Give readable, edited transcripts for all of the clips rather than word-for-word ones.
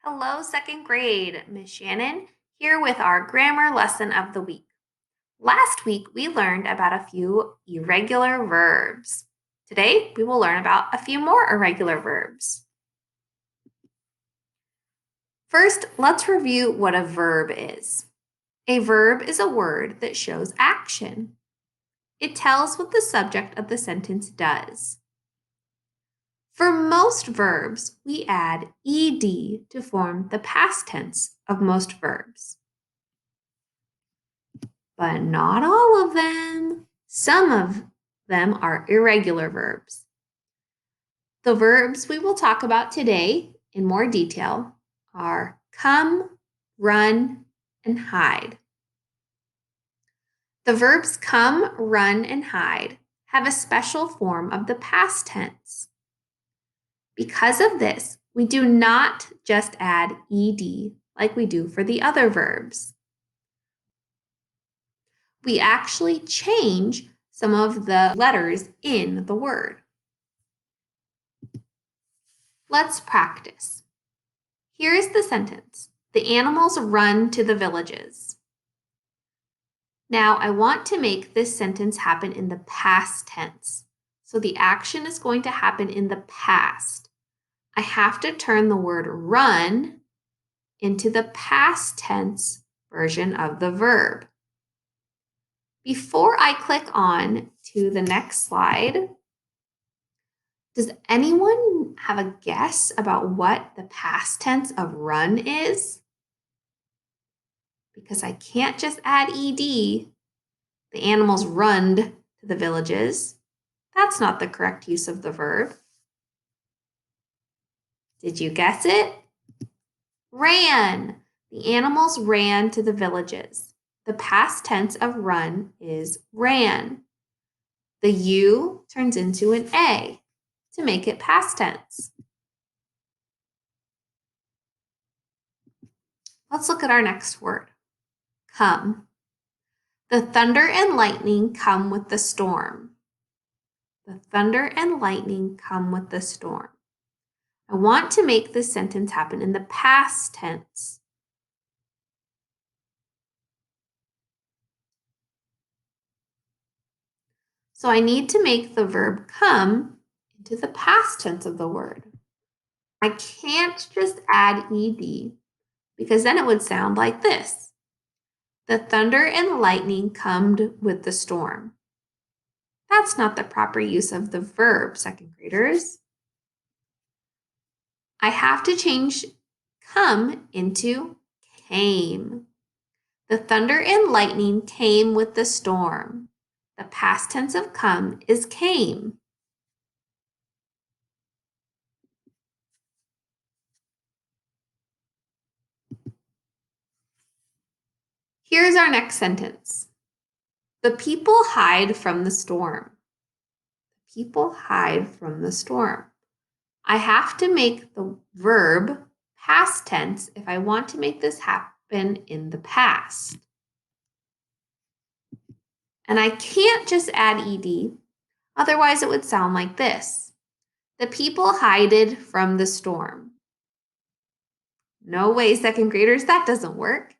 Hello, second grade. Miss Shannon here with our grammar lesson of the week. Last week, we learned about a few irregular verbs. Today, we will learn about a few more irregular verbs. First, let's review what a verb is. A verb is a word that shows action. It tells what the subject of the sentence does. For most verbs, we add ed to form the past tense of most verbs. But not all of them. Some of them are irregular verbs. The verbs we will talk about today in more detail are come, run, and hide. The verbs come, run, and hide have a special form of the past tense. Because of this, we do not just add ed like we do for the other verbs. We actually change some of the letters in the word. Let's practice. Here is the sentence. The animals run to the villages. Now, I want to make this sentence happen in the past tense. So the action is going to happen in the past. I have to turn the word run into the past tense version of the verb. Before I click on to the next slide, does anyone have a guess about what the past tense of run is? Because I can't just add ed. The animals runned to the villages. That's not the correct use of the verb. Did you guess it? Ran. The animals ran to the villages. The past tense of run is ran. The U turns into an A to make it past tense. Let's look at our next word, come. The thunder and lightning come with the storm. The thunder and lightning come with the storm. I want to make this sentence happen in the past tense. So I need to make the verb come into the past tense of the word. I can't just add ed because then it would sound like this. The thunder and lightning come with the storm. That's not the proper use of the verb, second graders. I have to change come into came. The thunder and lightning came with the storm. The past tense of come is came. Here's our next sentence. The people hide from the storm. The people hide from the storm. I have to make the verb past tense if I want to make this happen in the past. And I can't just add ed, otherwise it would sound like this. The people hided from the storm. No way, second graders, that doesn't work.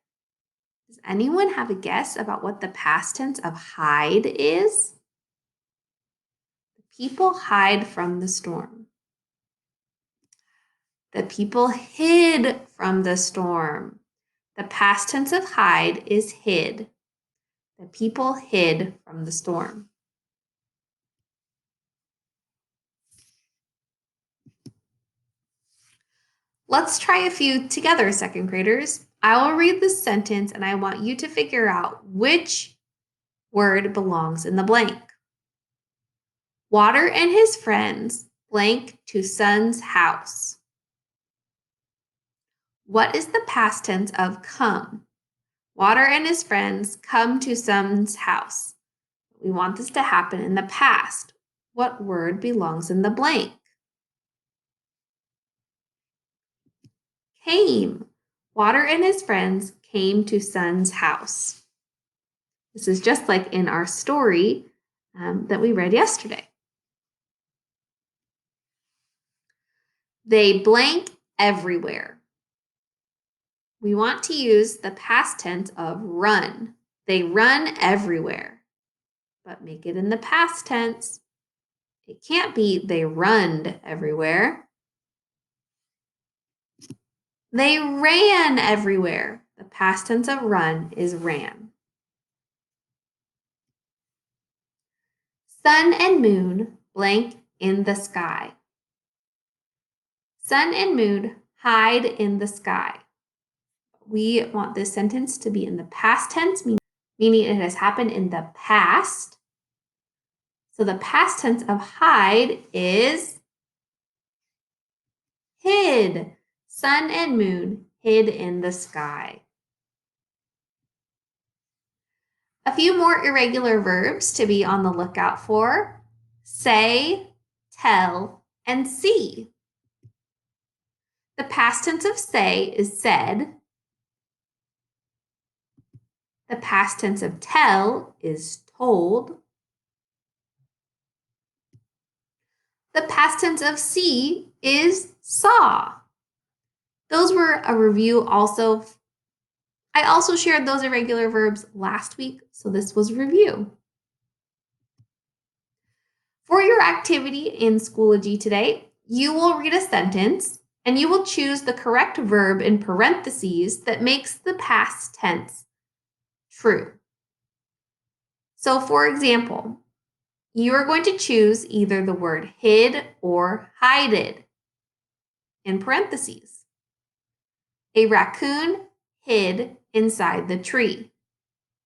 Does anyone have a guess about what the past tense of hide is? The people hide from the storm. The people hid from the storm. The past tense of hide is hid. The people hid from the storm. Let's try a few together, second graders. I will read this sentence and I want you to figure out which word belongs in the blank. Water and his friends blank to son's house. What is the past tense of come? Water and his friends come to son's house. We want this to happen in the past. What word belongs in the blank? Came. Water and his friends came to son's house. This is just like in our story that we read yesterday. They blank everywhere. we want to use the past tense of run. They run everywhere. But make it in the past tense. It can't be they runned everywhere. They ran everywhere. The past tense of run is ran. Sun and moon blank in the sky. Sun and moon hide in the sky. We want this sentence to be in the past tense, meaning it has happened in the past. So the past tense of hide is hid. Sun and moon hid in the sky. A few more irregular verbs to be on the lookout for: say, tell, and see. The past tense of say is said. The past tense of tell is told. The past tense of see is saw. Those were a review also. I also shared those irregular verbs last week, so this was review. For your activity in Schoology today, you will read a sentence and you will choose the correct verb in parentheses that makes the past tense true. So for example, you are going to choose either the word hid or hided in parentheses. A raccoon hid inside the tree,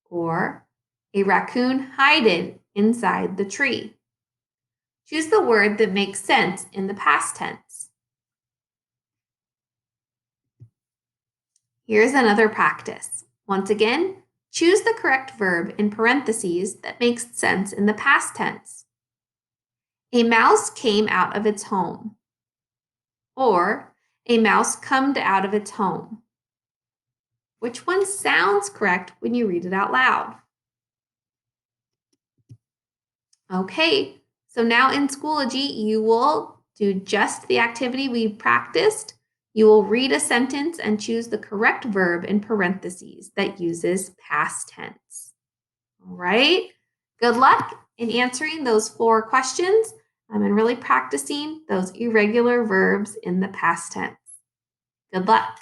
or a raccoon hided inside the tree. Choose the word that makes sense in the past tense. Here's another practice. Once again, choose the correct verb in parentheses that makes sense in the past tense. A mouse came out of its home, or a mouse comed out of its home. Which one sounds correct when you read it out loud? Okay, so now in Schoology, you will do just the activity we practiced. You will read a sentence and choose the correct verb in parentheses that uses past tense. All right, good luck in answering those 4 questions and really practicing those irregular verbs in the past tense. Good luck.